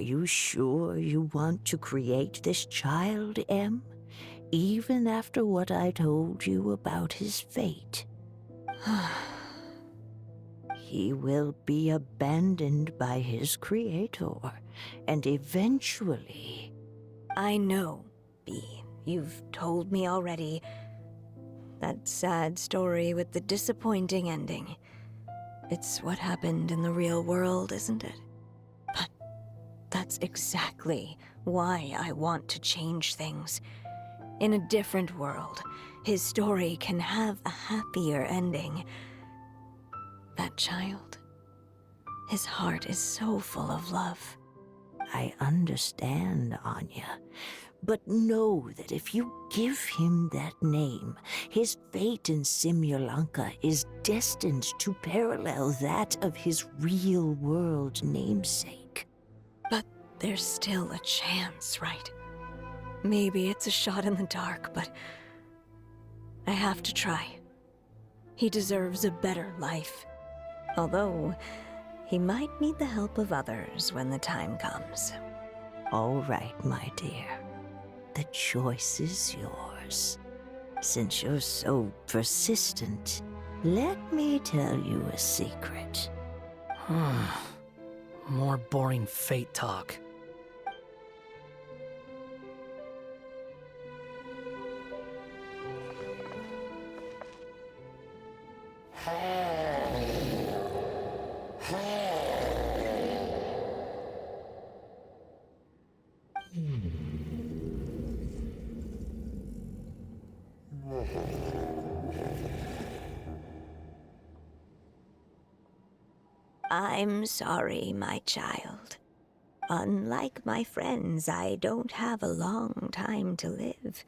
you sure you want to create this child, Em? Even after what I told you about his fate. He will be abandoned by his creator, and eventually... I know, B. You've told me already. That sad story with the disappointing ending. It's what happened in the real world, isn't it? But that's exactly why I want to change things. In a different world, his story can have a happier ending. That child, his heart is so full of love. I understand, Anya, but know that if you give him that name, his fate in Simulanka is destined to parallel that of his real-world namesake. But there's still a chance, right? Maybe it's a shot in the dark, but I have to try. He deserves a better life. Although, he might need the help of others when the time comes. All right, my dear. The choice is yours. Since you're so persistent, let me tell you a secret. More boring fate talk. I'm sorry, my child. Unlike my friends, I don't have a long time to live.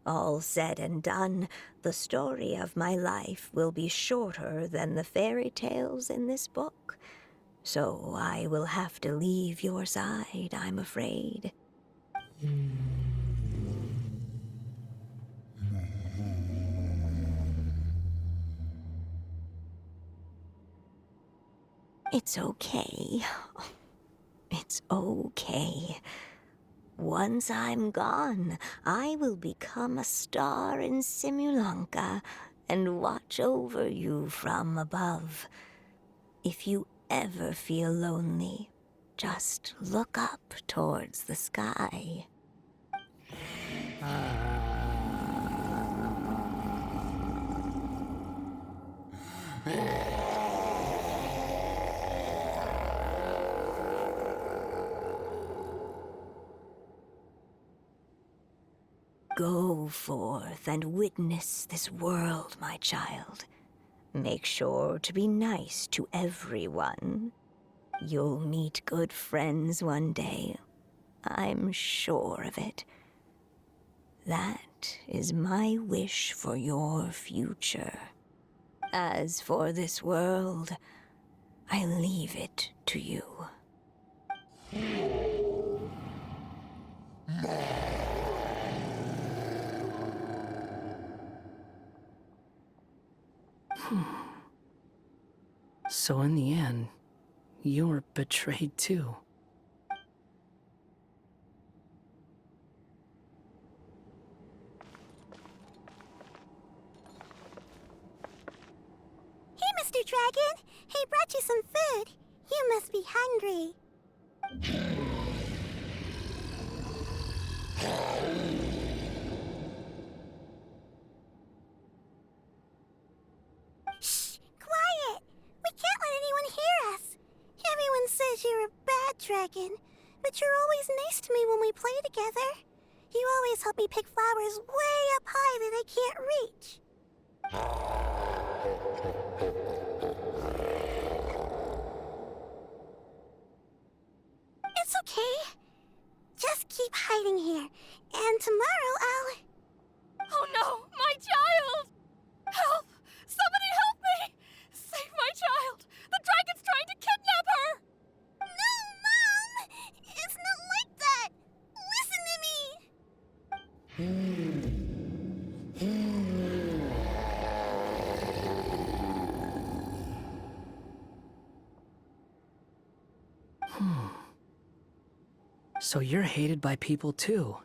All said and done, the story of my life will be shorter than the fairy tales in this book. So I will have to leave your side, I'm afraid. It's okay. It's okay. Once I'm gone, I will become a star in Simulanka and watch over you from above. If you ever feel lonely, just look up towards the sky. Go forth and witness this world, my child. Make sure to be nice to everyone. You'll meet good friends one day. I'm sure of it. That is my wish for your future. As for this world, I leave it to you. So in the end, you were betrayed too. Hey, Mr. Dragon! I brought you some food. You must be hungry. Shh! Quiet! We can't let anyone hear us. Everyone says you're a bad dragon, but you're always nice to me when we play together. You always help me pick flowers way up high that I can't reach. It's okay. Just keep hiding here, and tomorrow I'll... Oh no, my child! Help! Somebody help me! Save my child! The dragon's trying to kidnap her! No, Mom! It's not like that! Listen to me! So you're hated by people too.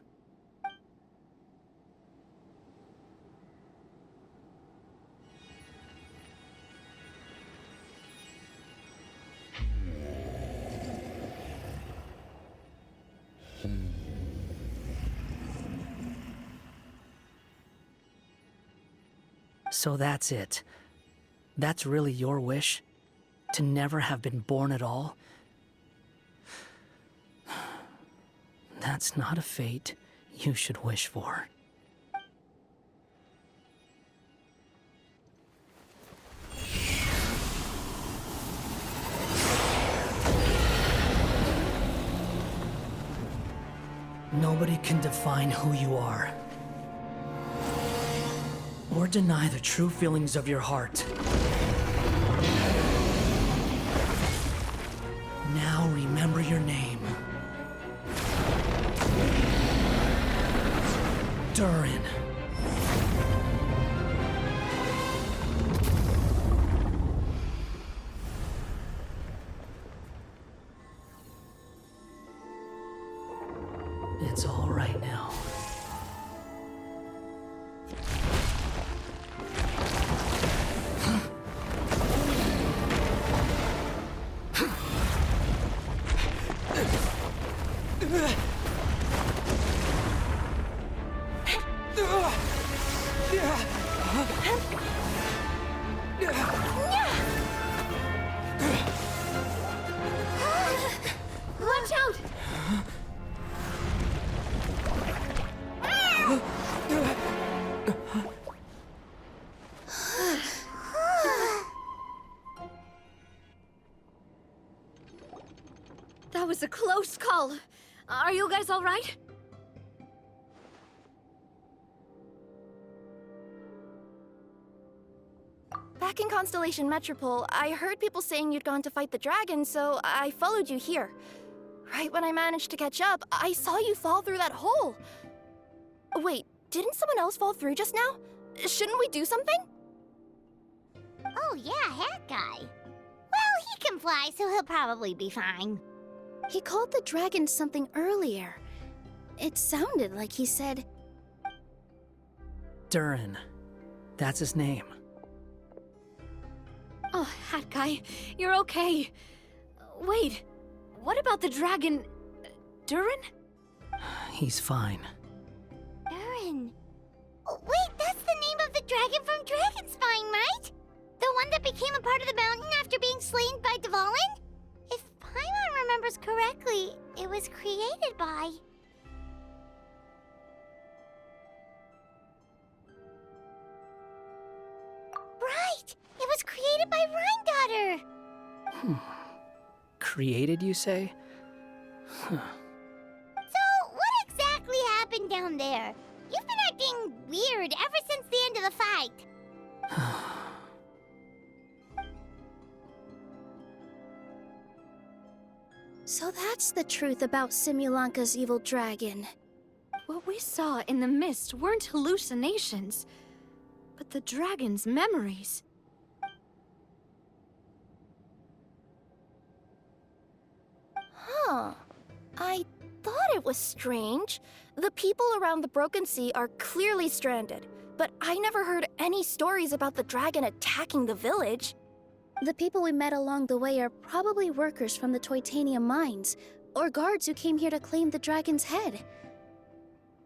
So that's it. That's really your wish? To never have been born at all? That's not a fate you should wish for. Nobody can define who you are, or deny the true feelings of your heart. Now remember your name. Durin. It's all right now. Watch out! That was a close call. Are you guys all right? Back in Constellation Metropole, I heard people saying you'd gone to fight the dragon, so I followed you here. Right when I managed to catch up, I saw you fall through that hole. Wait, didn't someone else fall through just now? Shouldn't we do something? Oh yeah, Hat Guy. Well, he can fly, so he'll probably be fine. He called the dragon something earlier. It sounded like he said... Durin. That's his name. Oh, Hat Guy, you're okay. Wait, what about the dragon... Durin? He's fine. Durin. Oh, wait, that's the name of the dragon from Dragonspine, right? The one that became a part of the mountain after being slain by Dvalin? If Paimon remembers correctly, it was created by... Right! It was created by Rhine Daughter! Created, you say? Huh. So, what exactly happened down there? You've been acting weird ever since the end of the fight. So that's the truth about Simulanka's evil dragon. What we saw in the mist weren't hallucinations, but the dragon's memories. Huh. I thought it was strange. The people around the Broken Sea are clearly stranded, but I never heard any stories about the dragon attacking the village. The people we met along the way are probably workers from the Toitanium mines, or guards who came here to claim the dragon's head.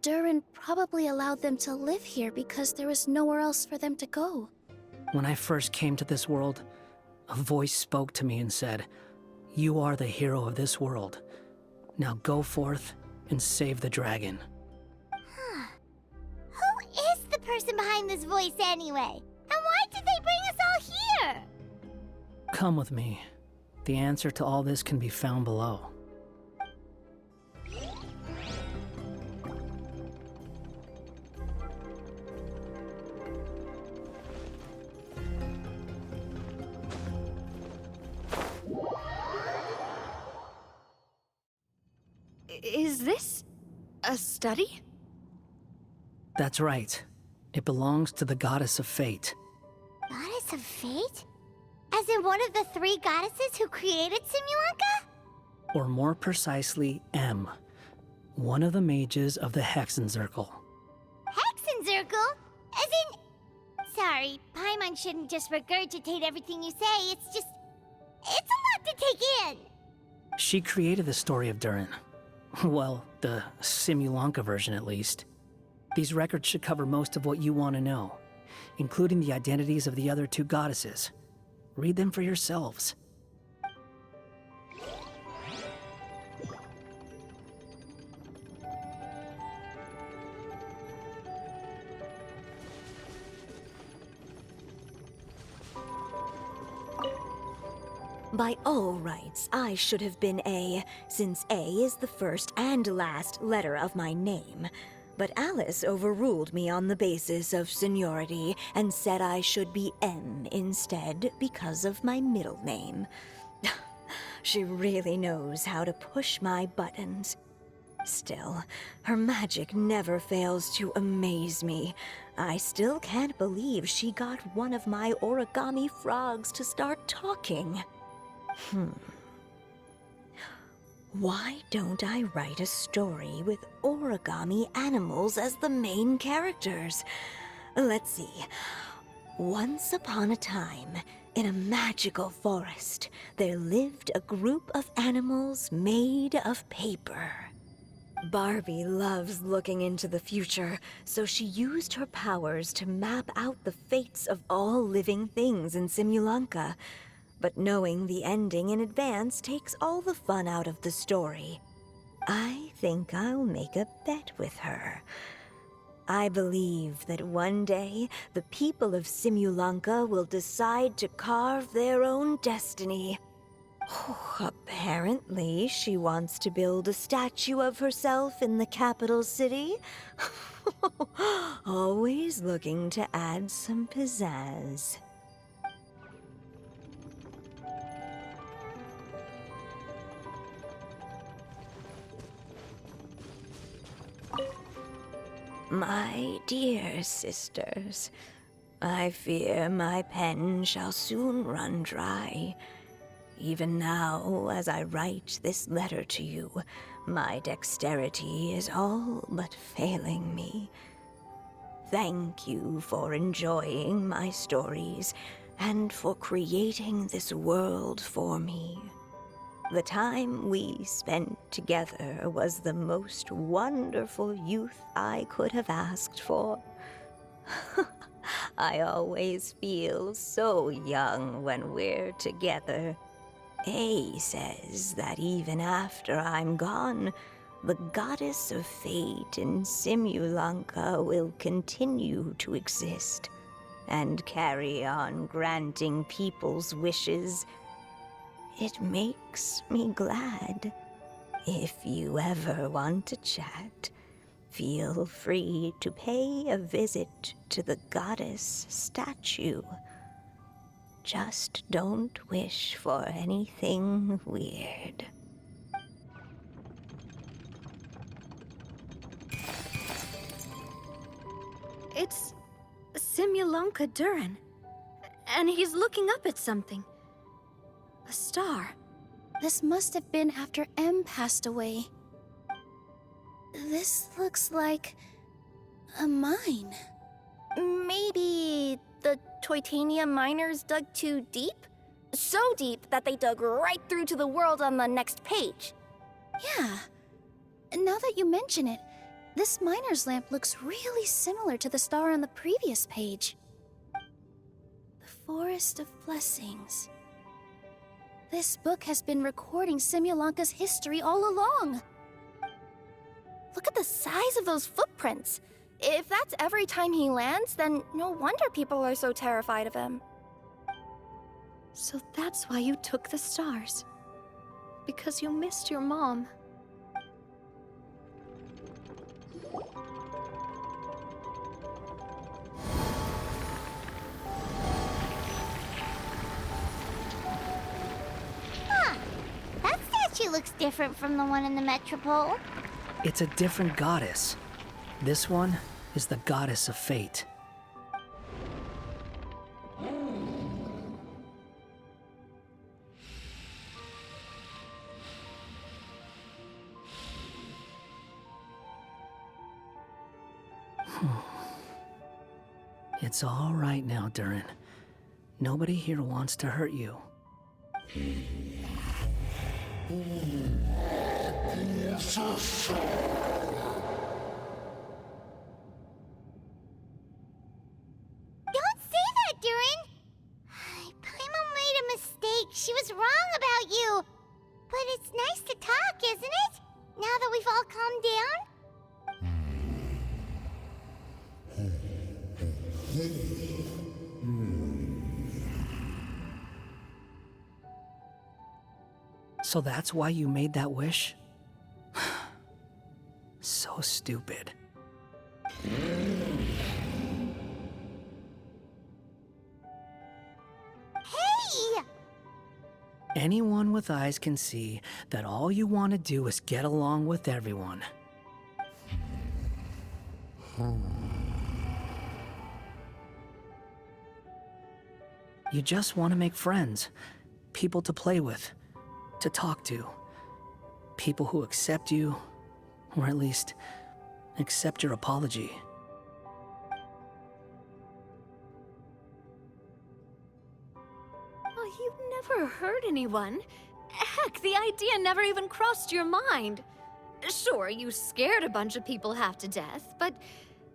Durin probably allowed them to live here because there was nowhere else for them to go. When I first came to this world, a voice spoke to me and said, "You are the hero of this world. Now go forth and save the dragon." Who is the person behind this voice anyway? And why did they bring us all here? Come with me. The answer to all this can be found below. Is this a study? That's right. It belongs to the Goddess of Fate. Goddess of Fate? As in one of the three goddesses who created Simulanka? Or more precisely, M, One of the mages of the Hexenzirkel. Hexenzirkel? As in... Sorry, Paimon shouldn't just regurgitate everything you say. It's a lot to take in. She created the story of Durin. Well, the Simulanka version at least. These records should cover most of what you want to know, including the identities of the other two goddesses. Read them for yourselves. By all rights, I should have been A, since A is the first and last letter of my name. But Alice overruled me on the basis of seniority and said I should be M instead because of my middle name. She really knows how to push my buttons. Still, her magic never fails to amaze me. I still can't believe she got one of my origami frogs to start talking. Why don't I write a story with origami animals as the main characters? Let's see. Once upon a time, in a magical forest, there lived a group of animals made of paper. Barbie loves looking into the future, so she used her powers to map out the fates of all living things in Simulanka. But knowing the ending in advance takes all the fun out of the story. I think I'll make a bet with her. I believe that one day the people of Simulanka will decide to carve their own destiny. Apparently, she wants to build a statue of herself in the capital city. Always looking to add some pizzazz. My dear sisters, I fear my pen shall soon run dry. Even now, as I write this letter to you, my dexterity is all but failing me. Thank you for enjoying my stories and for creating this world for me. The time we spent together was the most wonderful youth I could have asked for. I always feel so young when we're together. A says that even after I'm gone, the goddess of fate in Simulanka will continue to exist and carry on granting people's wishes. It makes me glad. If you ever want to chat, feel free to pay a visit to the goddess statue. Just don't wish for anything weird. It's Simulanka Durin. And he's looking up at something. A star. This must have been after M passed away. This looks like a mine. Maybe the Toitania miners dug too deep? So deep that they dug right through to the world on the next page. Yeah. Now that you mention it, this miner's lamp looks really similar to the star on the previous page. The Forest of Blessings. This book has been recording Simulanka's history all along. Look at the size of those footprints. If that's every time he lands, then no wonder people are so terrified of him. So that's why you took the stars. Because you missed your mom. That statue looks different from the one in the Metropole. It's a different goddess. This one is the goddess of fate. It's all right now, Durin. Nobody here wants to hurt you. Don't say that, Durin! Paimon made a mistake. She was wrong about you. But it's nice to talk, isn't it? Now that we've all calmed down? So that's why you made that wish? So stupid. Hey! Anyone with eyes can see that all you want to do is get along with everyone. You just want to make friends, people to play with, to talk to, people who accept you, or at least accept your apology. Oh, you've never hurt anyone. Heck, the idea never even crossed your mind. Sure, you scared a bunch of people half to death, but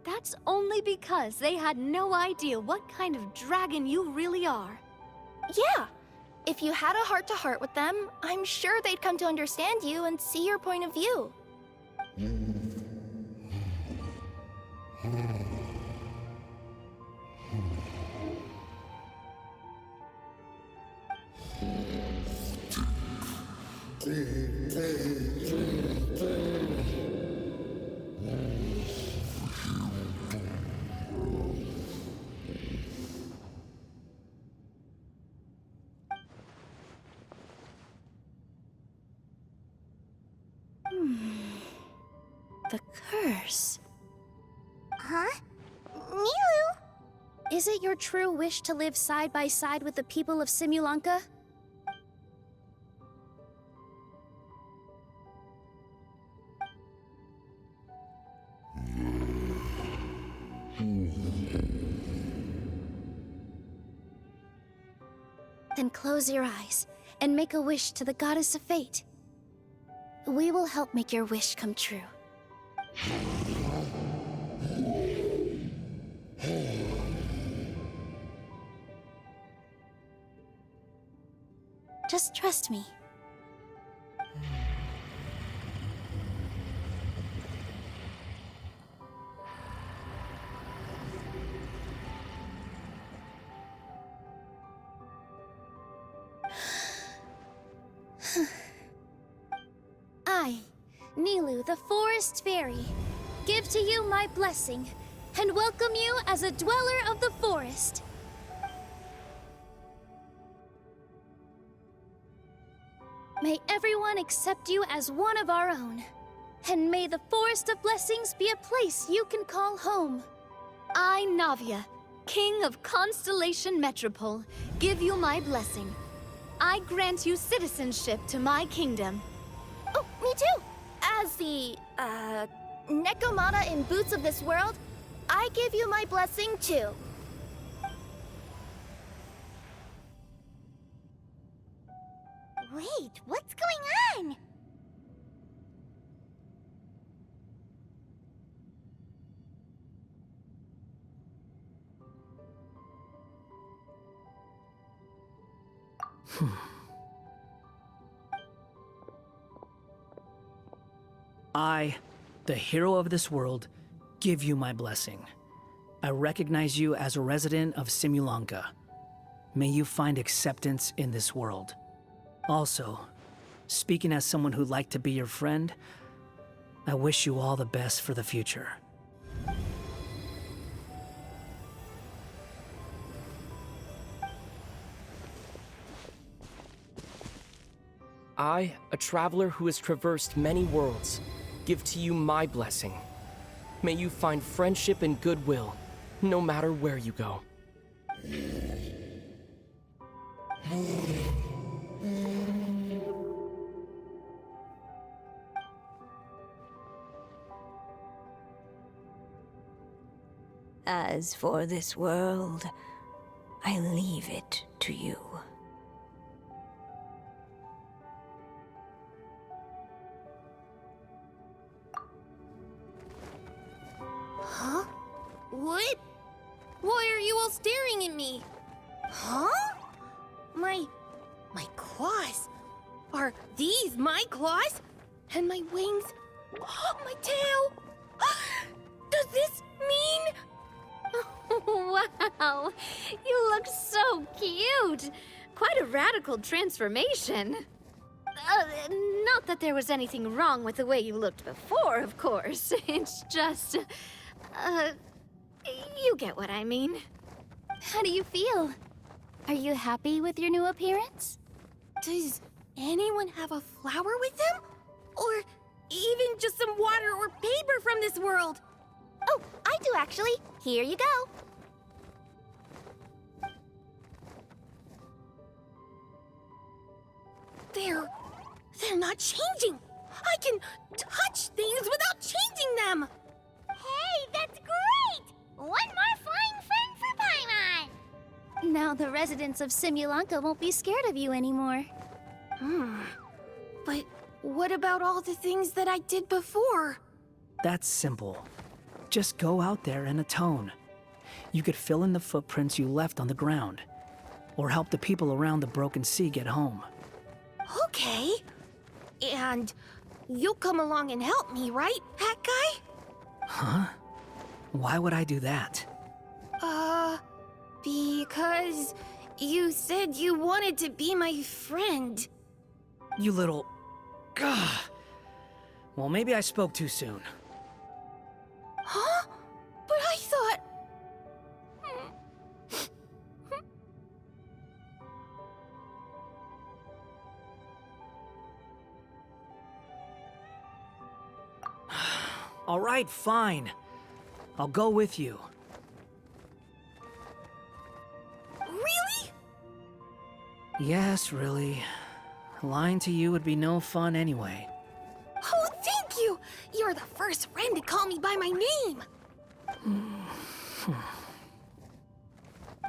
that's only because they had no idea what kind of dragon you really are. Yeah. If you had a heart-to-heart with them, I'm sure they'd come to understand you and see your point of view. The curse. Huh? Nilu? Is it your true wish to live side by side with the people of Simulanka? Then close your eyes and make a wish to the goddess of fate. We will help make your wish come true. Just trust me. I, Nilu, the Forest Fairy, give to you my blessing and welcome you as a dweller of the forest. May everyone accept you as one of our own, and may the Forest of Blessings be a place you can call home. I, Navia, King of Constellation Metropole, give you my blessing. I grant you citizenship to my kingdom. Oh, me too! As the, Nekomata in Boots of this world, I give you my blessing too. Wait, what's going on? I, the hero of this world, give you my blessing. I recognize you as a resident of Simulanka. May you find acceptance in this world. Also, speaking as someone who'd like to be your friend, I wish you all the best for the future. I, a traveler who has traversed many worlds, give to you my blessing. May you find friendship and goodwill, no matter where you go. As for this world, I leave it to you. Huh? What? Why are you all staring at me? Huh? My claws? Are these my claws? And my wings? My tail? Does this mean... Wow, you look so cute. Quite a radical transformation. Not that there was anything wrong with the way you looked before, of course. It's just... you get what I mean. How do you feel? Are you happy with your new appearance? Does anyone have a flower with them? Or even just some water or paper from this world? Oh, I do actually. Here you go. They're not changing. I can touch things without changing them. Hey, that's great! One more flying friend for Paimon! Now the residents of Simulanka won't be scared of you anymore. But what about all the things that I did before? That's simple. Just go out there and atone. You could fill in the footprints you left on the ground, or help the people around the Broken Sea get home. Okay. And you'll come along and help me, right, Hat Guy? Huh? Why would I do that? Because you said you wanted to be my friend. You little... Gah! Well, maybe I spoke too soon. Huh? But I thought... All right, fine. I'll go with you. Really? Yes, really. Lying to you would be no fun anyway. Oh, thank you! You're the first friend to call me by my name!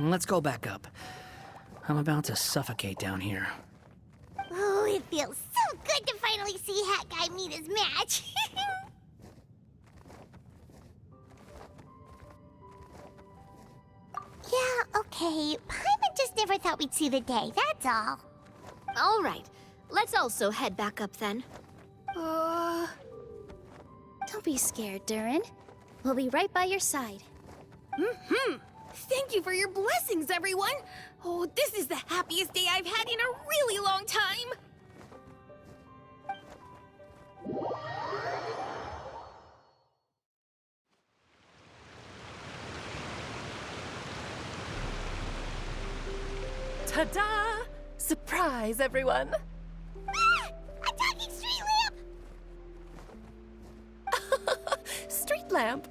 Let's go back up. I'm about to suffocate down here. Oh, it feels so good to finally see Hat Guy meet his match. Yeah, okay. Paimon just never thought we'd see the day, that's all. All right, let's also head back up then. Don't be scared, Durin. We'll be right by your side. Thank you for your blessings, everyone! Oh, this is the happiest day I've had in a really long time! Ta-da! Surprise, everyone! Ah! A talking street lamp! Street lamp?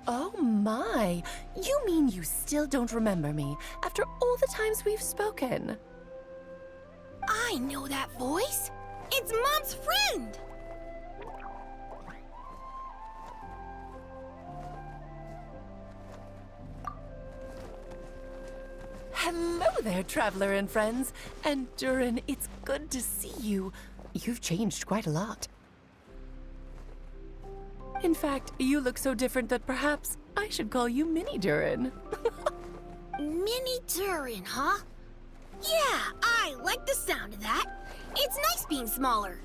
Oh my! You mean you still don't remember me after all the times we've spoken? I know that voice! It's Mom's friend! Hello there, traveler and friends. And Durin, it's good to see you. You've changed quite a lot. In fact, you look so different that perhaps I should call you Mini Durin. Mini Durin, huh? Yeah, I like the sound of that. It's nice being smaller.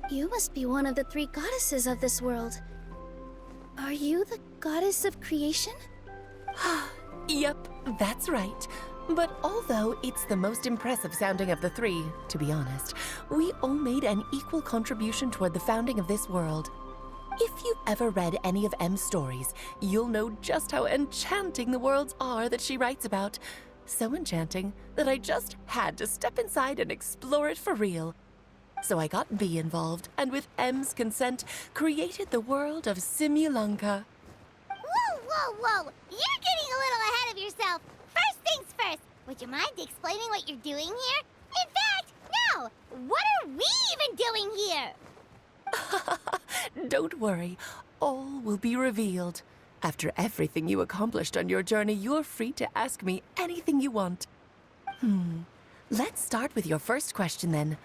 You must be one of the three goddesses of this world. Are you the goddess of creation? Yep, that's right. But although it's the most impressive sounding of the three, to be honest, we all made an equal contribution toward the founding of this world. If you've ever read any of M's stories, you'll know just how enchanting the worlds are that she writes about. So enchanting that I just had to step inside and explore it for real. So I got B involved, and with M's consent, created the world of Simulanka. Whoa, whoa, whoa! You're getting a little ahead of yourself. First things first, would you mind explaining what you're doing here? In fact, no! What are we even doing here? Don't worry, all will be revealed. After everything you accomplished on your journey, you're free to ask me anything you want. Let's start with your first question then.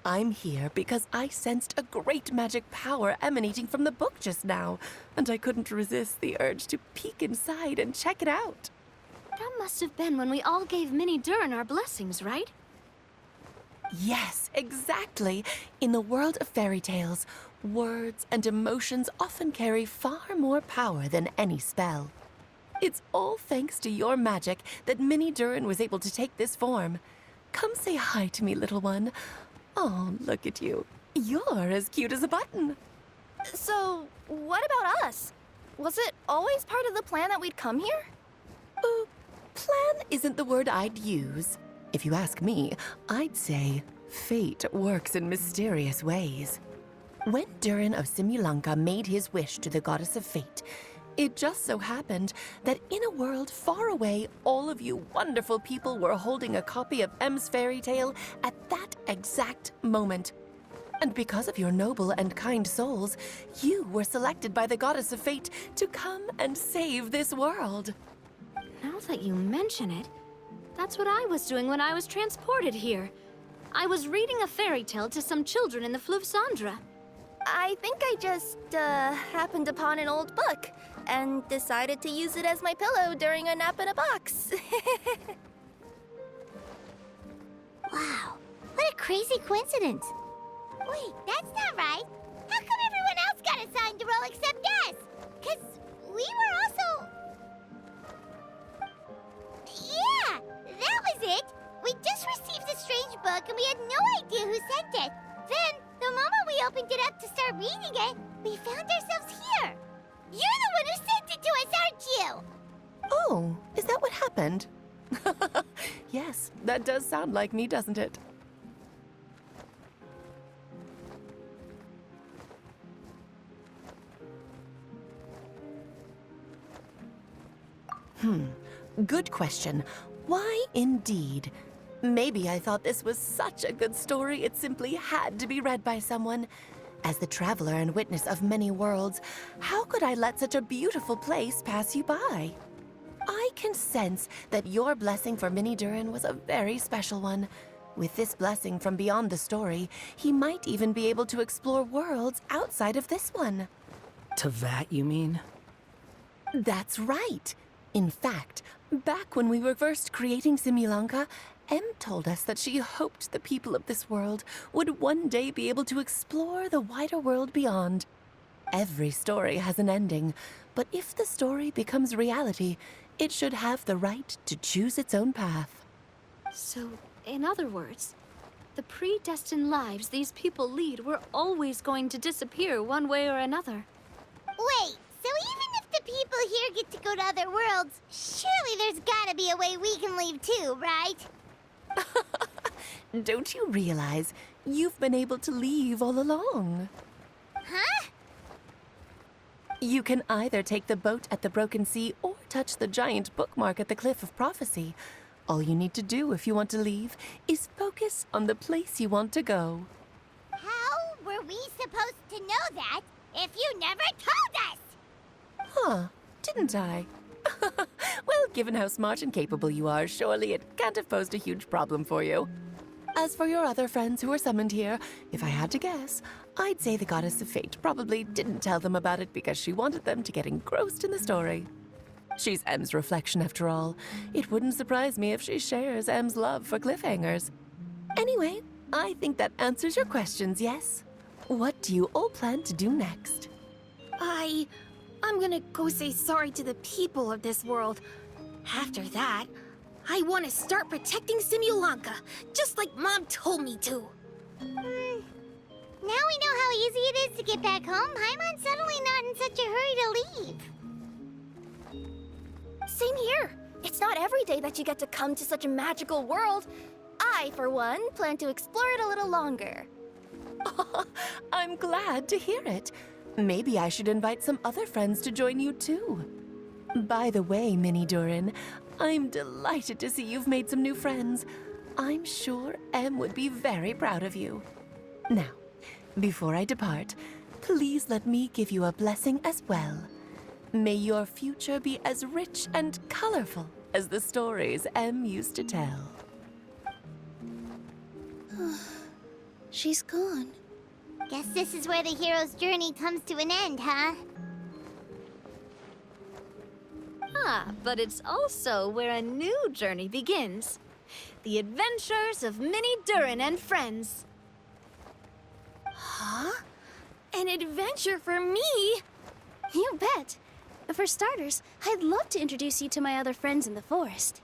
I'm here because I sensed a great magic power emanating from the book just now, and I couldn't resist the urge to peek inside and check it out. That must have been when we all gave Minnie Durin our blessings, right? Yes, exactly. In the world of fairy tales, words and emotions often carry far more power than any spell. It's all thanks to your magic that Minnie Durin was able to take this form. Come say hi to me, little one. Oh, look at you. You're as cute as a button. So, what about us? Was it always part of the plan that we'd come here? Plan isn't the word I'd use. If you ask me, I'd say fate works in mysterious ways. When Durin of Simulanka made his wish to the goddess of fate, it just so happened that in a world far away, all of you wonderful people were holding a copy of M's fairy tale at that exact moment. And because of your noble and kind souls, you were selected by the goddess of fate to come and save this world. Now that you mention it, that's what I was doing when I was transported here. I was reading a fairy tale to some children in the Fleuve Cendre. I think I just, happened upon an old book and decided to use it as my pillow during a nap in a box. Wow, what a crazy coincidence. Wait, that's not right. How come everyone else got assigned to roll except us? 'Cause we were also... Yeah, that was it. We just received a strange book and we had no idea who sent it. Then, the moment we opened it up to start reading it, we found ourselves here. You're the one who sent it to us, aren't you? Oh, is that what happened? Yes, that does sound like me, doesn't it? Good question. Why indeed? Maybe I thought this was such a good story it simply had to be read by someone. As the traveler and witness of many worlds, how could I let such a beautiful place pass you by? I can sense that your blessing for Minnie Durin was a very special one. With this blessing from beyond the story, he might even be able to explore worlds outside of this one. Teyvat, you mean? That's right. In fact, back when we were first creating Simulanka, Em told us that she hoped the people of this world would one day be able to explore the wider world beyond. Every story has an ending, but if the story becomes reality, it should have the right to choose its own path. So, in other words, the predestined lives these people lead were always going to disappear one way or another. Wait, so even if the people here get to go to other worlds, surely there's gotta be a way we can leave too, right? Don't you realize you've been able to leave all along? Huh? You can either take the boat at the Broken Sea or touch the giant bookmark at the Cliff of Prophecy. All you need to do if you want to leave is focus on the place you want to go. How were we supposed to know that if you never told us? Huh, didn't I? Well, given how smart and capable you are, surely it can't have posed a huge problem for you. As for your other friends who were summoned here, if I had to guess, I'd say the Goddess of Fate probably didn't tell them about it because she wanted them to get engrossed in the story. She's M's reflection, after all. It wouldn't surprise me if she shares M's love for cliffhangers. Anyway, I think that answers your questions, yes? What do you all plan to do next? I'm gonna go say sorry to the people of this world. After that, I want to start protecting Simulanka, just like Mom told me to. Now we know how easy it is to get back home. Paimon's suddenly not in such a hurry to leave. Same here. It's not every day that you get to come to such a magical world. I, for one, plan to explore it a little longer. I'm glad to hear it. Maybe I should invite some other friends to join you too. By the way, Minnie Durin, I'm delighted to see you've made some new friends. I'm sure Em would be very proud of you. Now, before I depart, please let me give you a blessing as well. May your future be as rich and colorful as the stories Em used to tell. She's gone. Guess this is where the hero's journey comes to an end, huh? But it's also where a new journey begins. The adventures of Minnie Durin and friends. Huh? An adventure for me? You bet. For starters, I'd love to introduce you to my other friends in the forest.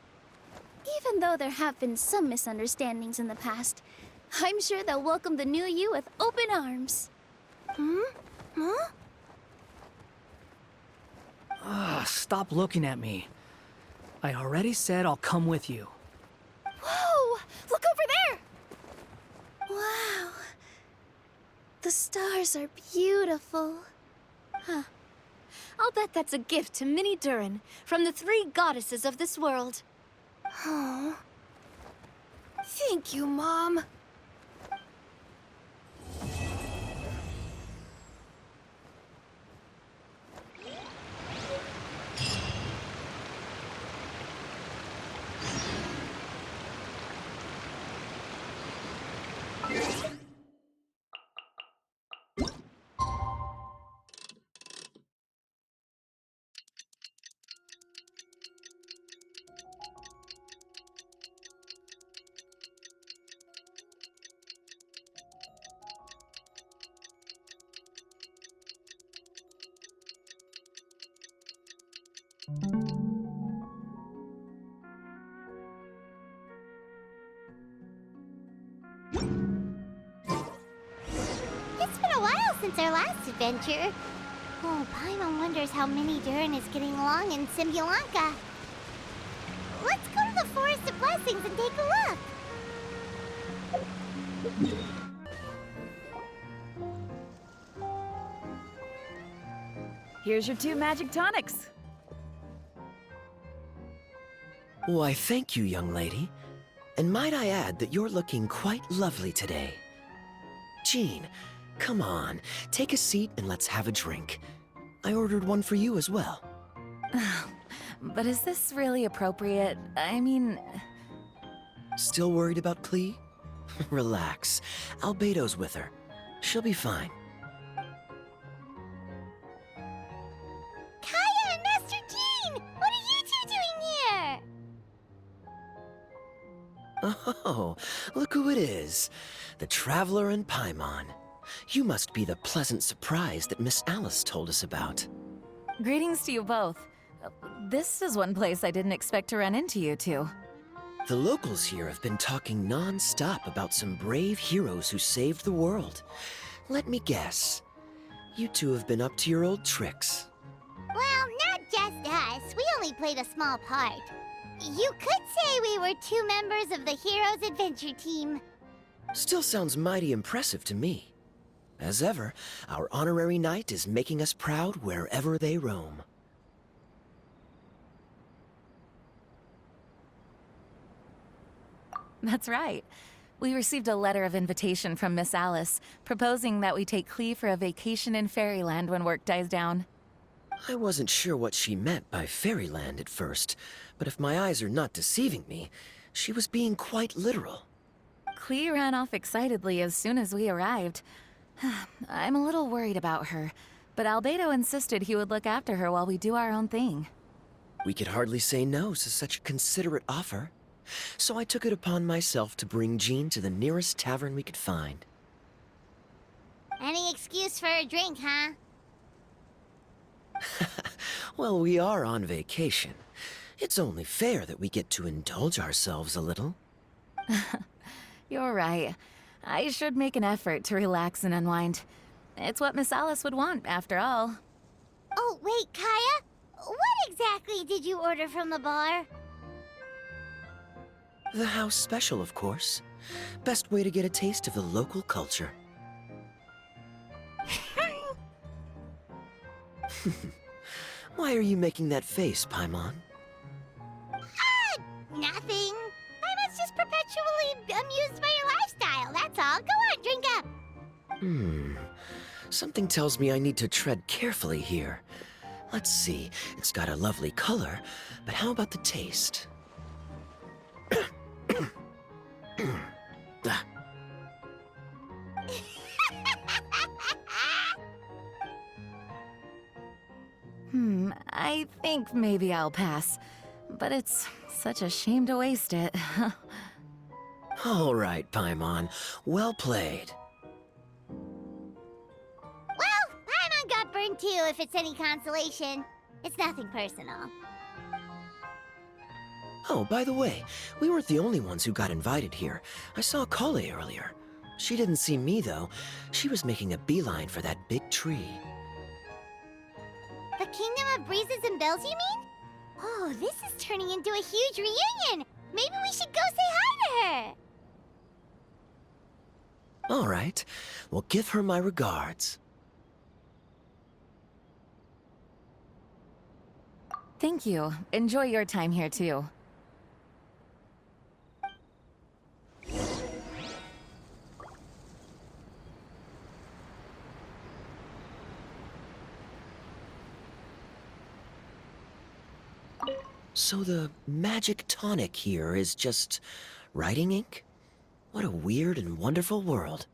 Even though there have been some misunderstandings in the past, I'm sure they'll welcome the new you with open arms. Huh? Stop looking at me. I already said I'll come with you. Whoa! Look over there! Wow. The stars are beautiful. Huh. I'll bet that's a gift to Minnie Durin from the 3 goddesses of this world. Oh. Thank you, Mom. It's been a while since our last adventure. Oh, Paimon wonders how Minnie Durin is getting along in Simulanka. Let's go to the Forest of Blessings and take a look. Here's your 2 magic tonics. Why, thank you, young lady. And might I add that you're looking quite lovely today. Jean, come on, take a seat and let's have a drink. I ordered one for you as well. But is this really appropriate? I mean... Still worried about Klee? Relax. Albedo's with her. She'll be fine. Kaya and Master Jean! What are you 2 doing here? Oh, look who it is. The Traveler and Paimon. You must be the pleasant surprise that Miss Alice told us about. Greetings to you both. This is one place I didn't expect to run into you two. The locals here have been talking non-stop about some brave heroes who saved the world. Let me guess. You two have been up to your old tricks. Well, not just us. We only played a small part. You could say we were 2 members of the Heroes Adventure Team. Still sounds mighty impressive to me. As ever, our honorary knight is making us proud wherever they roam. That's right. We received a letter of invitation from Miss Alice, proposing that we take Klee for a vacation in Fairyland when work dies down. I wasn't sure what she meant by Fairyland at first, but if my eyes are not deceiving me, she was being quite literal. Klee ran off excitedly as soon as we arrived. I'm a little worried about her, but Albedo insisted he would look after her while we do our own thing. We could hardly say no to such a considerate offer, so I took it upon myself to bring Jean to the nearest tavern we could find. Any excuse for a drink, huh? Well, we are on vacation. It's only fair that we get to indulge ourselves a little. You're right. I should make an effort to relax and unwind. It's what Miss Alice would want, after all. Oh, wait, Kaya? What exactly did you order from the bar? The house special, of course. Best way to get a taste of the local culture. Why are you making that face, Paimon? Nothing. I was just perpetually amused by your lifestyle, that's all. Go on, drink up. Something tells me I need to tread carefully here. Let's see, it's got a lovely color, but how about the taste? Ah, I think maybe I'll pass. But it's such a shame to waste it. all right, Paimon. Well played. Well, Paimon got burned too, if it's any consolation. It's nothing personal. Oh, by the way, we weren't the only ones who got invited here. I saw Kale earlier. She didn't see me, though. She was making a beeline for that big tree. The Kingdom of Breezes and Bells, you mean? Oh, this is turning into a huge reunion! Maybe we should go say hi to her! All right, well, give her my regards. Thank you. Enjoy your time here, too. So the magic tonic here is just writing ink? What a weird and wonderful world.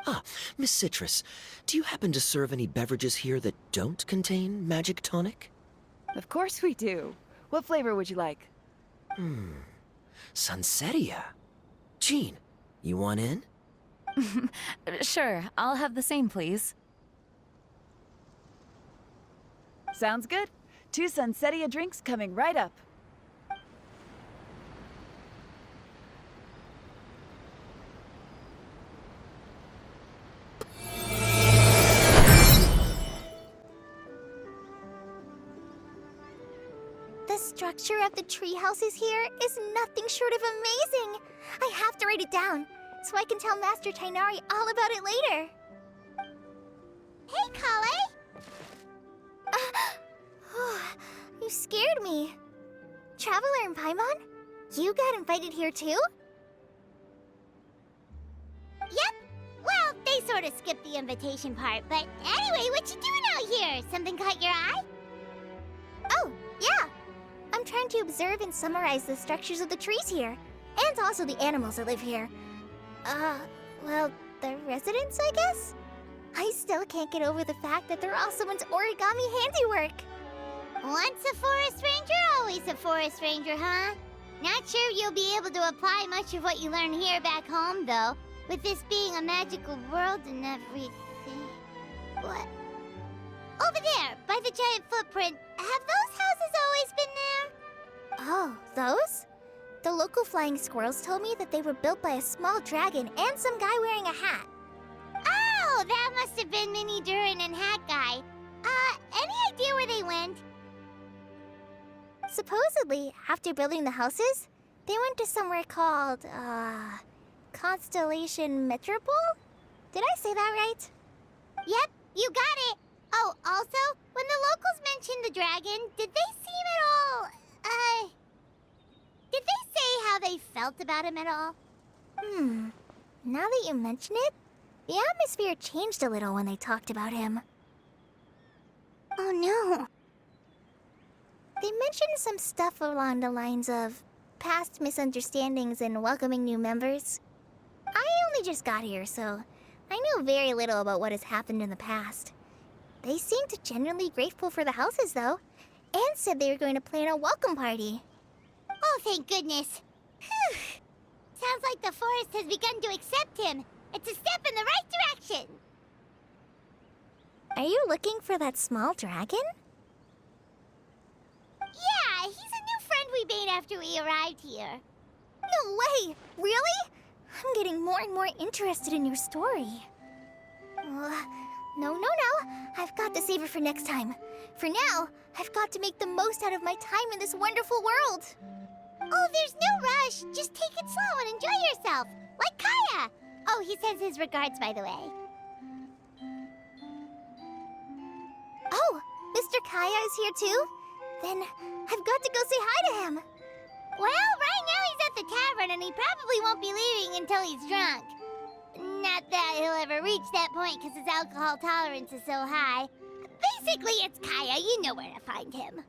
Ah, Miss Citrus, do you happen to serve any beverages here that don't contain magic tonic? Of course we do. What flavor would you like? Sunsetia. Jean, you want in? Sure, I'll have the same, please. Sounds good. 2 Sunsetia drinks coming right up. The structure of the tree houses here is nothing short of amazing. I have to write it down so I can tell Master Tainari all about it later. Hey, Kale! You scared me. Traveler and Paimon, you got invited here too? Yep. Well, they sort of skipped the invitation part, but anyway, what you doing out here? Something caught your eye? Oh, yeah. I'm trying to observe and summarize the structures of the trees here, and also the animals that live here. Well, the residents, I guess? I still can't get over the fact that they're all someone's origami handiwork. Once a forest ranger, always a forest ranger, huh? Not sure you'll be able to apply much of what you learn here back home, though, with this being a magical world and everything. What? Over there, by the giant footprint, have those houses always been there? Oh, those? The local flying squirrels told me that they were built by a small dragon and some guy wearing a hat. Oh, that must have been Mini Durin and Hat Guy. Any idea where they went? Supposedly, after building the houses, they went to somewhere called, Constellation Metropole? Did I say that right? Yep, you got it! Oh, also, when the locals mentioned the dragon, did they seem at all, did they say how they felt about him at all? Now that you mention it, the atmosphere changed a little when they talked about him. Oh no. They mentioned some stuff along the lines of past misunderstandings and welcoming new members. I only just got here, so I know very little about what has happened in the past. They seemed genuinely grateful for the houses, though, and said they were going to plan a welcome party. Oh, thank goodness. Whew. Sounds like the forest has begun to accept him. It's a step in the right direction. Are you looking for that small dragon? Yeah, he's a new friend we made after we arrived here. No way! Really? I'm getting more and more interested in your story. No. I've got to save it for next time. For now, I've got to make the most out of my time in this wonderful world. Oh, there's no rush. Just take it slow and enjoy yourself. Like Kaya. Oh, he sends his regards, by the way. Oh, Mr. Kaya is here too? Then I've got to go say hi to him. Well, right now he's at the tavern and he probably won't be leaving until he's drunk. Not that he'll ever reach that point because his alcohol tolerance is so high. Basically, it's Kaya. You know where to find him.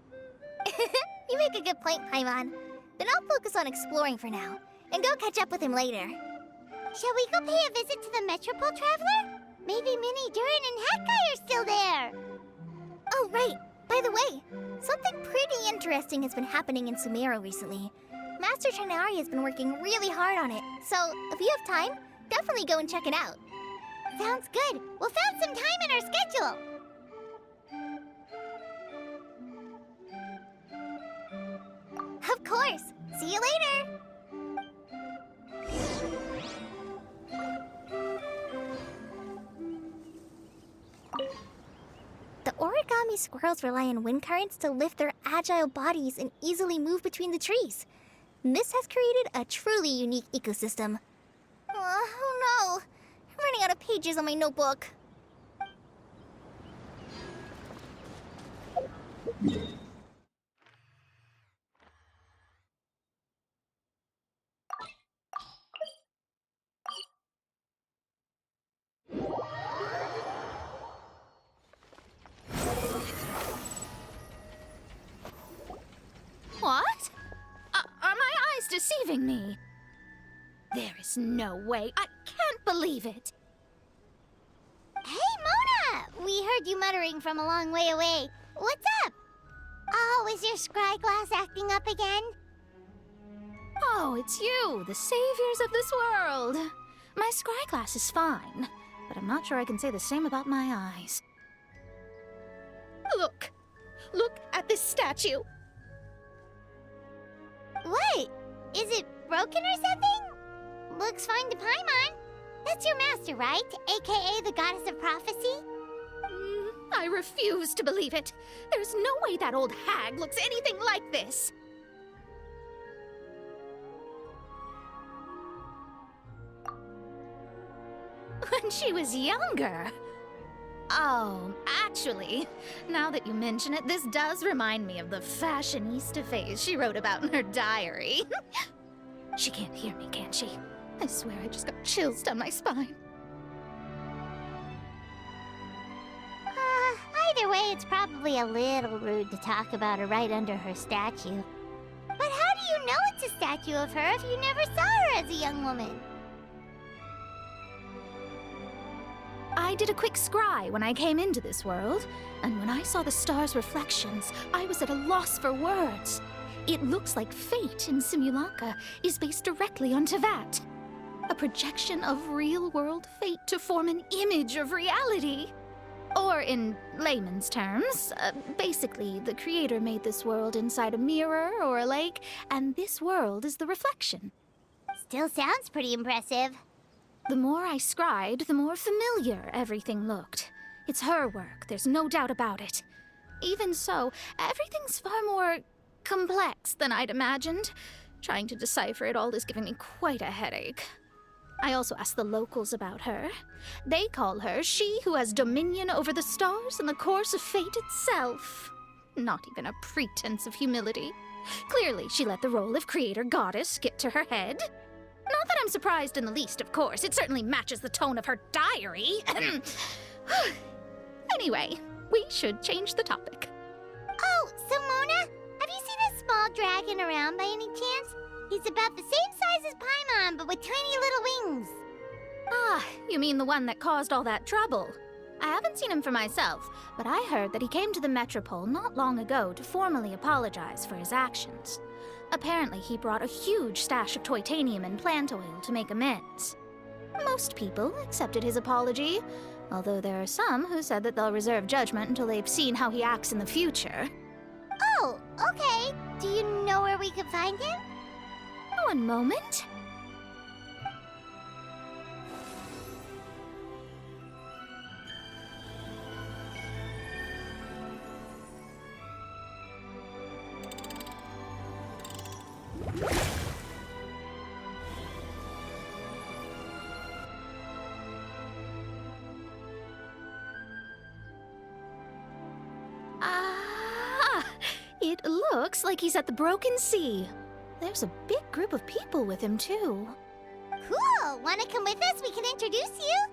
You make a good point, Paimon. Then I'll focus on exploring for now, and go catch up with him later. Shall we go pay a visit to the Metropole Traveler? Maybe Minnie, Durin, and Hatkai are still there. Oh, right. By the way, something pretty interesting has been happening in Sumeru recently. Master Trinari has been working really hard on it, so if you have time, definitely go and check it out. Sounds good. We'll find some time in our schedule. Of course. See you later. The origami squirrels rely on wind currents to lift their agile bodies and easily move between the trees. This has created a truly unique ecosystem. Oh no! I'm running out of pages on my notebook. What? Are my eyes deceiving me? There is no way. I can't believe it. Hey, Mona! We heard you muttering from a long way away. What's up? Oh, is your scry glass acting up again? Oh, it's you, the saviors of this world. My scry glass is fine, but I'm not sure I can say the same about my eyes. Look! Look at this statue! What? Is it broken or something? Looks fine to Paimon. That's your master, right? AKA the goddess of prophecy? I refuse to believe it. There's no way that old hag looks anything like this. When she was younger. Oh, actually, now that you mention it, this does remind me of the fashionista phase she wrote about in her diary. She can't hear me, can she? I swear I just got chills down my spine. Either way, it's probably a little rude to talk about her right under her statue. But how do you know it's a statue of her if you never saw her as a young woman? I did a quick scry when I came into this world, and when I saw the stars' reflections, I was at a loss for words. It looks like fate in Simulanka is based directly on Tevat. A projection of real-world fate to form an image of reality. Or in layman's terms, basically the creator made this world inside a mirror or a lake, and this world is the reflection. Still sounds pretty impressive. The more I scried, the more familiar everything looked. It's her work, there's no doubt about it. Even so, everything's far more complex than I'd imagined. Trying to decipher it all is giving me quite a headache. I also asked the locals about her. They call her she who has dominion over the stars and the course of fate itself. Not even a pretense of humility. Clearly, she let the role of creator goddess get to her head. Not that I'm surprised in the least, of course. It certainly matches the tone of her diary. Anyway, we should change the topic. Oh, so Mona, have you seen a small dragon around by any chance? He's about the same size as Paimon, but with tiny little wings. Ah, you mean the one that caused all that trouble? I haven't seen him for myself, but I heard that he came to the Metropole not long ago to formally apologize for his actions. Apparently, he brought a huge stash of Toitanium and plant oil to make amends. Most people accepted his apology, although there are some who said that they'll reserve judgment until they've seen how he acts in the future. Oh, okay. Do you know where we could find him? One moment. It looks like he's at the Broken Sea. There's a big group of people with him, too. Cool! Wanna come with us? We can introduce you?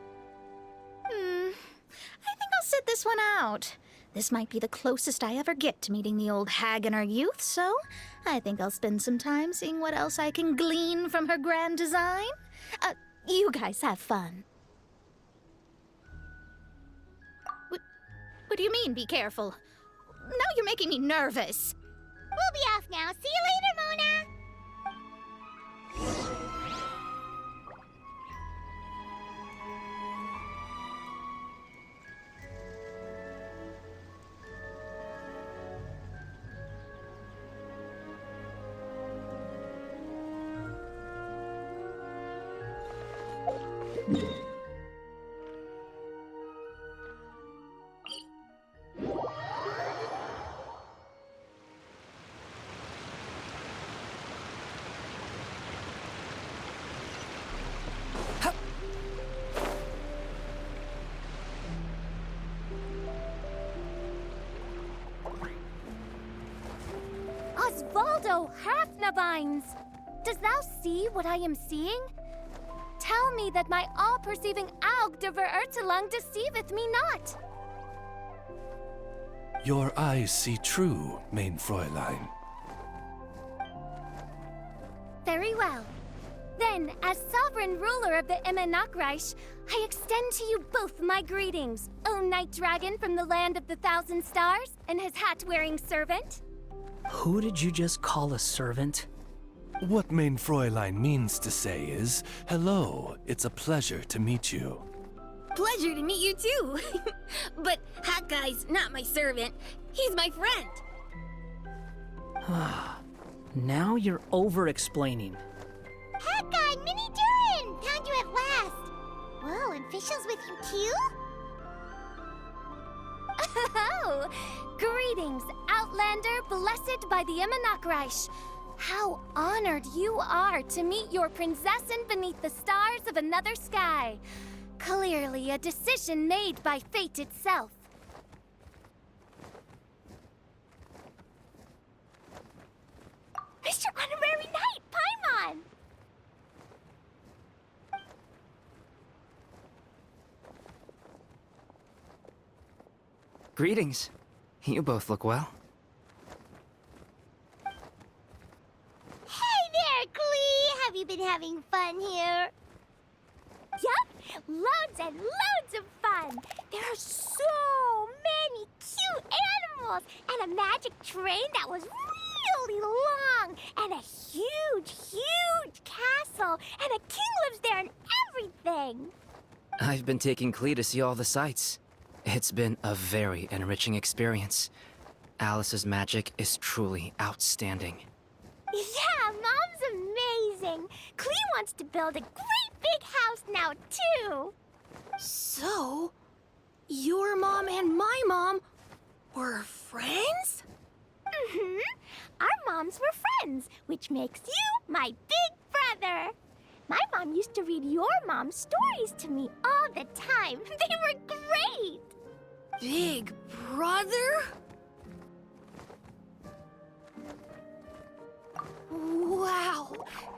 I think I'll sit this one out. This might be the closest I ever get to meeting the old hag in our youth, so I think I'll spend some time seeing what else I can glean from her grand design. You guys have fun. What do you mean, be careful? Now you're making me nervous. We'll be off now. See you later, Mona! Osvaldo Hafnavines! Does thou see what I am seeing? Tell me that my all-perceiving Aug de Verurtelung deceiveth me not. Your eyes see true, mein Fräulein. Very well. Then, as sovereign ruler of the Immenachreich, I extend to you both my greetings, O Night Dragon from the land of the Thousand Stars and his hat-wearing servant. Who did you just call a servant? What mein Fräulein means to say is, hello, it's a pleasure to meet you. Pleasure to meet you too. But Hat Guy's not my servant. He's my friend. Now you're over-explaining. Hat Guy, Mini Durin! Found you at last. Whoa, and Fischl's with you too? Oh, greetings, Outlander blessed by the Immenachreich. How honored you are to meet your prinzessin beneath the stars of another sky. Clearly a decision made by fate itself. Mr. Honorary Knight, Paimon! Greetings. You both look well. Hey there, Klee! Have you been having fun here? Yup! Loads and loads of fun! There are so many cute animals! And a magic train that was really long! And a huge, huge castle! And a king lives there and everything! I've been taking Klee to see all the sights. It's been a very enriching experience. Alice's magic is truly outstanding. Yeah, Mom's amazing! Klee wants to build a great big house now, too! So, your mom and my mom were friends? Mm-hmm. Our moms were friends, which makes you my big brother. My mom used to read your mom's stories to me all the time. They were great! Big brother? Wow!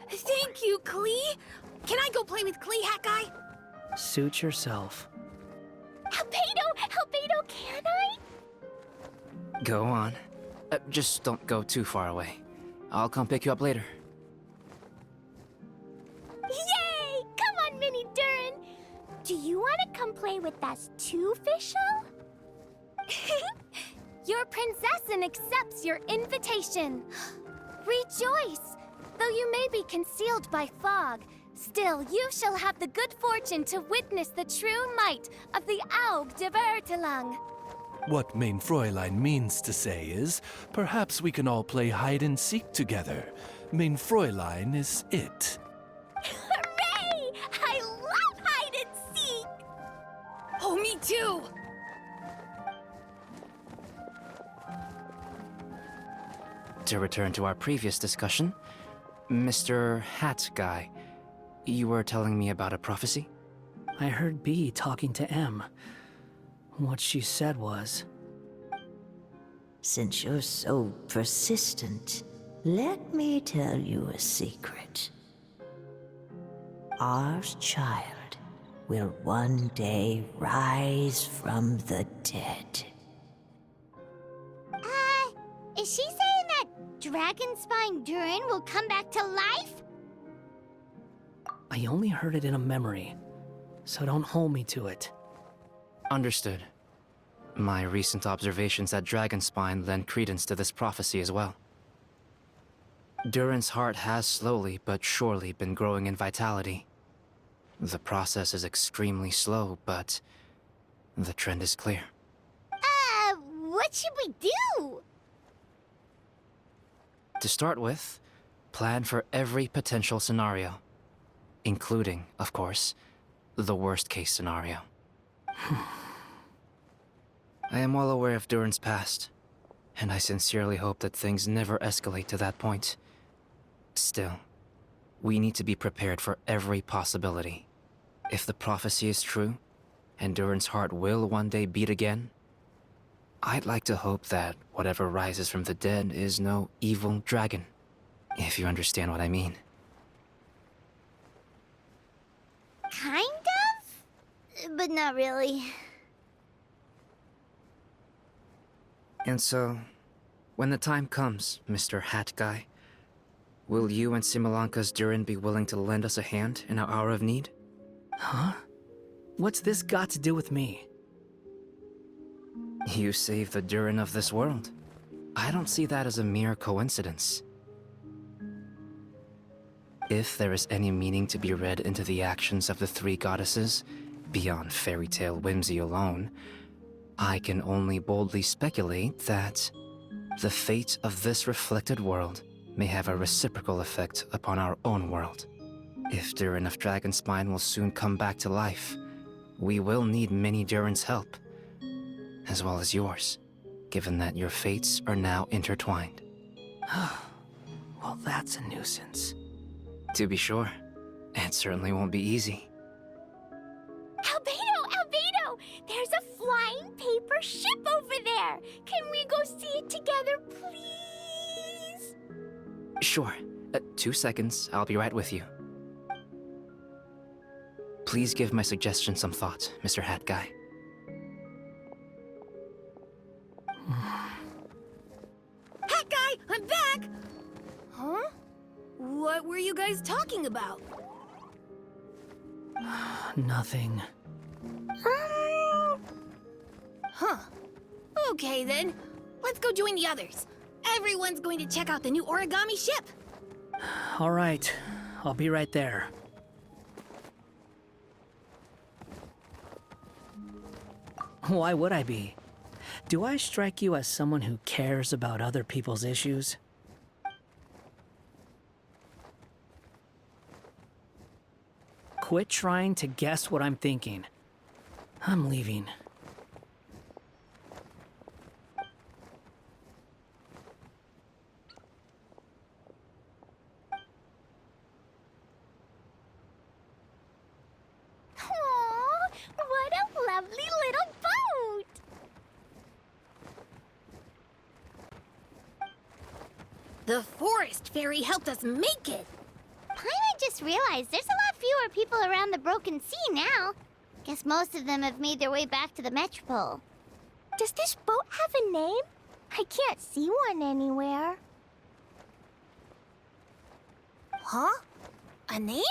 Thank you, Klee! Can I go play with Klee, Hat Guy? Suit yourself. Albedo, can I? Go on. Just don't go too far away. I'll come pick you up later. Yay! Come on, Mini Durin! Do you want to come play with us too, Fischl? Your prinzessin accepts your invitation. Rejoice! Though you may be concealed by fog, still you shall have the good fortune to witness the true might of the Aug de Verurtelung. What mein Fräulein means to say is, perhaps we can all play hide-and-seek together. Mein Fräulein is it. Hooray! I love hide-and-seek! Oh, me too! To return to our previous discussion, Mr. Hat Guy, you were telling me about a prophecy? I heard B talking to M. What she said was... Since you're so persistent, let me tell you a secret. Our child will one day rise from the dead. Dragonspine Durin will come back to life? I only heard it in a memory, so don't hold me to it. Understood. My recent observations at Dragonspine lend credence to this prophecy as well. Durin's heart has slowly but surely been growing in vitality. The process is extremely slow, but the trend is clear. What should we do? To start with, plan for every potential scenario, including, of course, the worst-case scenario. I am well aware of Durin's past, and I sincerely hope that things never escalate to that point. Still, we need to be prepared for every possibility. If the prophecy is true, and Durin's heart will one day beat again, I'd like to hope that whatever rises from the dead is no evil dragon, if you understand what I mean. Kind of? But not really. And so, when the time comes, Mr. Hat Guy, will you and Similanka's Durin be willing to lend us a hand in our hour of need? Huh? What's this got to do with me? You saved the Durin of this world. I don't see that as a mere coincidence. If there is any meaning to be read into the actions of the three goddesses, beyond fairy tale whimsy alone, I can only boldly speculate that the fate of this reflected world may have a reciprocal effect upon our own world. If Durin of Dragonspine will soon come back to life, we will need many Durin's help, as well as yours, given that your fates are now intertwined. Well, that's a nuisance. To be sure, it certainly won't be easy. Albedo! There's a flying paper ship over there! Can we go see it together, please? Sure. 2 seconds, I'll be right with you. Please give my suggestion some thought, Mr. Hat Guy. Hat Guy, I'm back! Huh? What were you guys talking about? Nothing. Huh. Okay then. Let's go join the others. Everyone's going to check out the new origami ship. All right, I'll be right there. Why would I be? Do I strike you as someone who cares about other people's issues? Quit trying to guess what I'm thinking. I'm leaving. Aww, what a lovely little boat! The forest fairy helped us make it. I just realized there's a lot fewer people around the Broken Sea now. Guess most of them have made their way back to the Metropole. Does this boat have a name? I can't see one anywhere. Huh? A name?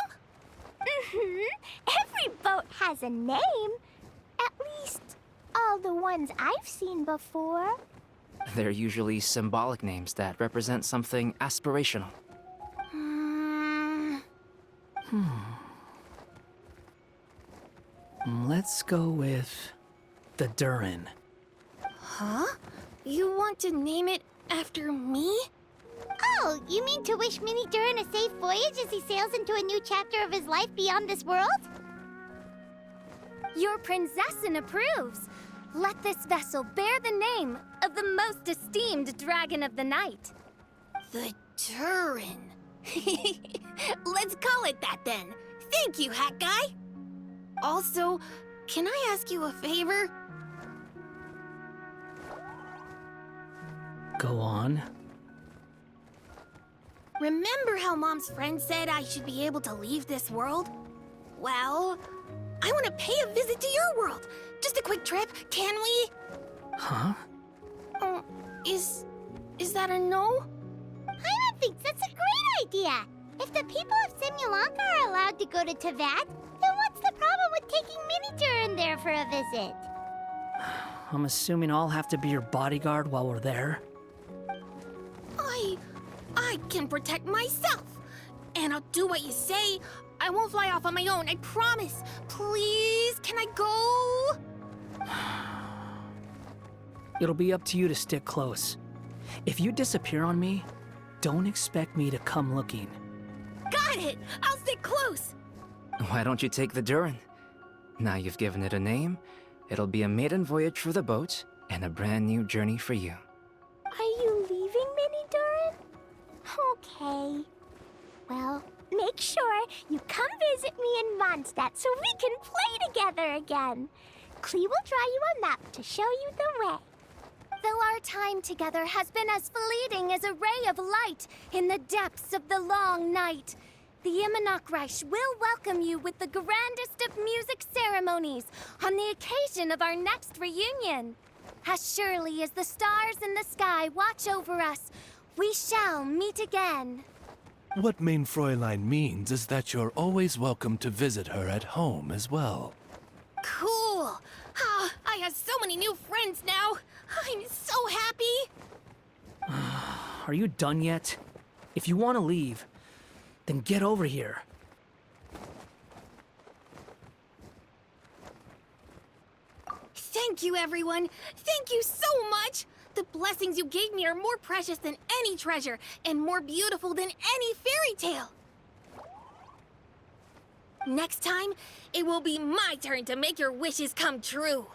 Every boat has a name. At least, all the ones I've seen before. They're usually symbolic names that represent something aspirational. Let's go with the Durin. Huh? You want to name it after me? Oh, you mean to wish Mini Durin a safe voyage as he sails into a new chapter of his life beyond this world? Your princessin approves. Let this vessel bear the name of the most esteemed dragon of the night. The Durin. Let's call it that then. Thank you, Hat Guy. Also, can I ask you a favor? Go on. Remember how Mom's friend said I should be able to leave this world? Well, I want to pay a visit to your world. Just a quick trip, can we? Huh? Is that a no? Paimon thinks that's a great idea. If the people of Simulanka are allowed to go to Teyvat, then what's the problem with taking Mini-Durin there for a visit? I'm assuming I'll have to be your bodyguard while we're there. I can protect myself. And I'll do what you say. I won't fly off on my own, I promise. Please, can I go? It'll be up to you to stick close. If you disappear on me, don't expect me to come looking. Got it! I'll stick close! Why don't you take the Durin? Now you've given it a name, it'll be a maiden voyage for the boat and a brand new journey for you. Are you leaving, Mini-Durin? Okay. Well, make sure you come visit me in Mondstadt so we can play together again. Klee will draw you a map to show you the way. Though our time together has been as fleeting as a ray of light in the depths of the long night, the Immonocreich will welcome you with the grandest of music ceremonies on the occasion of our next reunion. As surely as the stars in the sky watch over us, we shall meet again. What Main Fräulein means is that you're always welcome to visit her at home as well. Cool! I have so many new friends now! I'm so happy! Are you done yet? If you want to leave, then get over here. Thank you, everyone! Thank you so much! The blessings you gave me are more precious than any treasure, and more beautiful than any fairy tale! Next time, it will be my turn to make your wishes come true!